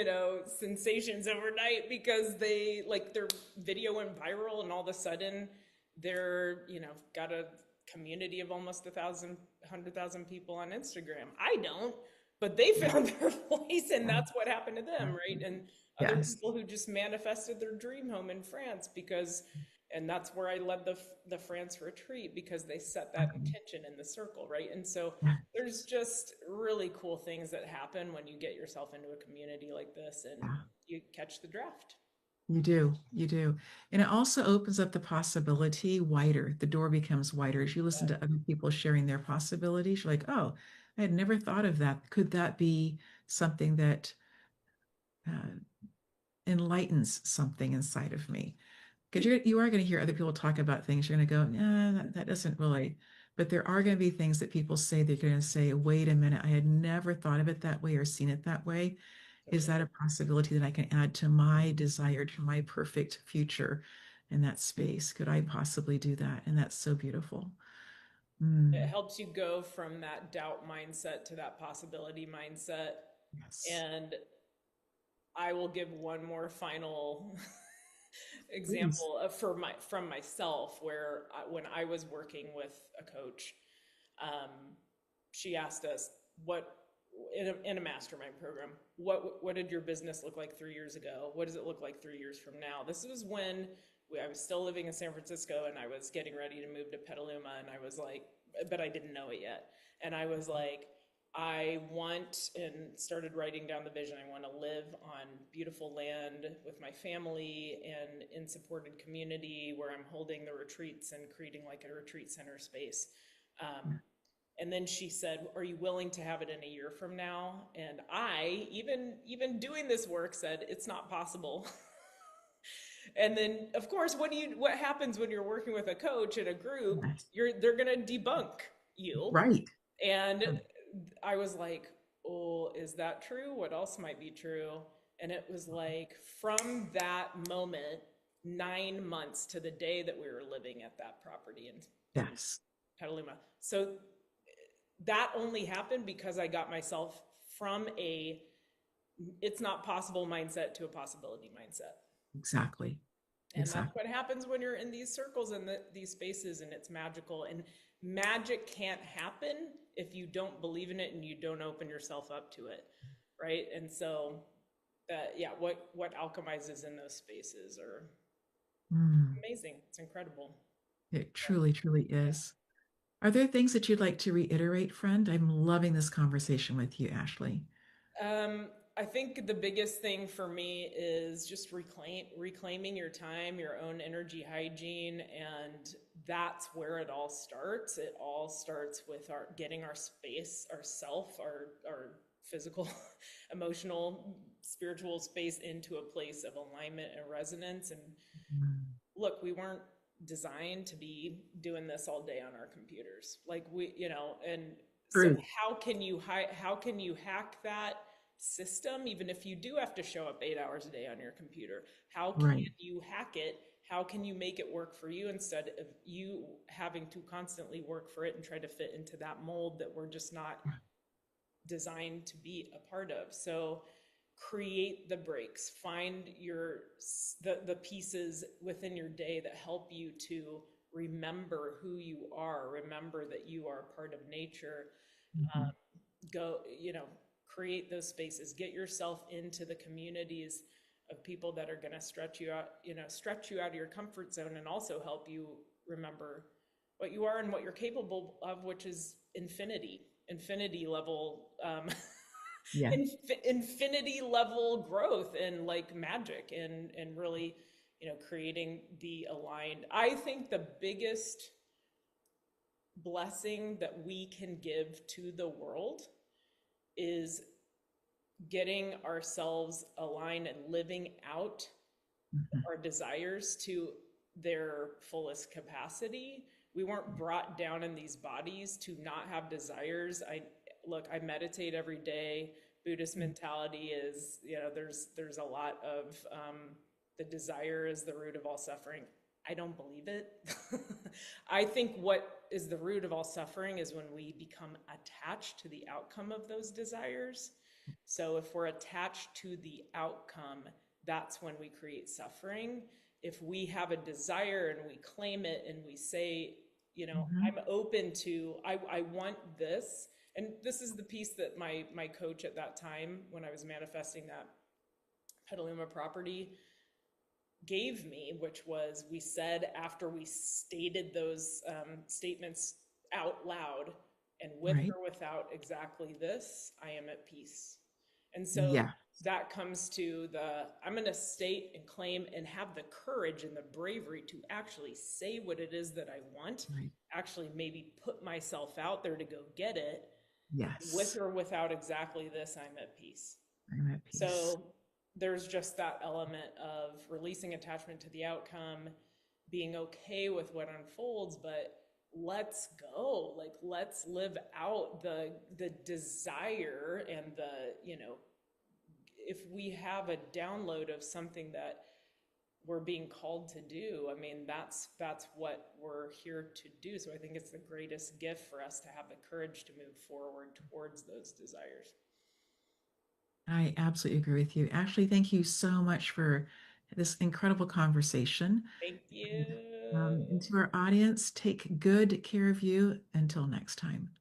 sensations overnight, because they, like, their video went viral, and all of a sudden they're, got a community of almost 100,000 people on Instagram. I don't, but they Yeah. found their voice, and that's what happened to them, right? And other Yes. people who just manifested their dream home in France, because, and that's where I led the France retreat, because they set that intention in the circle, right? And so Yeah. there's just really cool things that happen when you get yourself into a community like this and Yeah. you catch the draft. You do. You do. And it also opens up the possibility wider. The door becomes wider as you listen to other people sharing their possibilities. You're like, oh, I had never thought of that. Could that be something that uh, enlightens something inside of me? Because you are going to hear other people talk about things. You're going to go, nah, that doesn't really. But there are going to be things that people say, they're going to say, wait a minute, I had never thought of it that way or seen it that way. Is Totally. that a possibility that I can add to my desired, to my perfect future in that space? Could I possibly do that? And that's so beautiful. It Mm, helps you go from that doubt mindset to that possibility mindset. yes, And I will give one more final please. example from myself, where when I was working with a coach, um, she asked us, what, in a mastermind program, what did your business look like 3 years ago? What does it look like 3 years from now? This was when I was still living in San Francisco, and I was getting ready to move to Petaluma, and I was like, but I didn't know it yet. And I was like, I want, and started writing down the vision. I want to live on beautiful land with my family and in supported community where I'm holding the retreats and creating like a retreat center space. Um, and then she said, "Are you willing to have it in a year from now?" And I, even doing this work, said it's not possible. And then, of course, what happens when you're working with a coach in a group? Yes. They're going to debunk you. Right. And I was like, "Oh, is that true? What else might be true?" And it was like from that moment, 9 months to the day that we were living at that property in Yes. Petaluma. So that only happened because I got myself from a it's not possible mindset to a possibility mindset. Exactly. And that's Exactly. what happens when you're in these circles and these spaces, and it's magical. And magic can't happen if you don't believe in it and you don't open yourself up to it, right? And so, yeah, what alchemizes in those spaces are Mm. amazing. It's incredible. It truly, truly is. Are there things that you'd like to reiterate, friend? I'm loving this conversation with you, Ashley. I think the biggest thing for me is just reclaiming your time, your own energy hygiene, and that's where it all starts. It all starts with our getting our space, our self, our physical, emotional, spiritual space into a place of alignment and resonance. And Mm. look, we weren't designed to be doing this all day on our computers. Like and so True. how can you hack that system even if you do have to show up 8 hours a day on your computer? How can Right. you hack it? How can you make it work for you instead of you having to constantly work for it and try to fit into that mold that we're just not designed to be a part of? So create the breaks, find the pieces within your day that help you to remember who you are, remember that you are part of nature. Mhm. Go, create those spaces, get yourself into the communities of people that are going to stretch you out of your comfort zone and also help you remember what you are and what you're capable of, which is infinity level Yeah. infinity level growth and like magic and really creating the aligned. I think the biggest blessing that we can give to the world is getting ourselves aligned and living out Mhm. our desires to their fullest capacity. We weren't brought down in these bodies to not have desires. I meditate every day. Buddhist mentality is, there's a lot of the desire is the root of all suffering. I don't believe it. I think what is the root of all suffering is when we become attached to the outcome of those desires. So if we're attached to the outcome, that's when we create suffering. If we have a desire and we claim it and we say, Mhm. I'm open to, I want this. And this is the piece that my coach at that time, when I was manifesting that Petaluma property, gave me, which was we said after we stated those statements out loud, and with Right. or without exactly this, I am at peace. And so Yeah. that comes to I'm going to state and claim and have the courage and the bravery to actually say what it is that I want, Right. actually maybe put myself out there to go get it. With Yes. or without exactly this, I'm at peace. I'm at peace. So there's just that element of releasing attachment to the outcome, being okay with what unfolds, but let's go. Like let's live out the desire and if we have a download of something that we're being called to do, I mean that's what we're here to do. So I think it's the greatest gift for us to have the courage to move forward towards those desires. I absolutely agree with you. Ashley, thank you so much for this incredible conversation. Thank And, you. and to our audience, take good care of you. Until next time.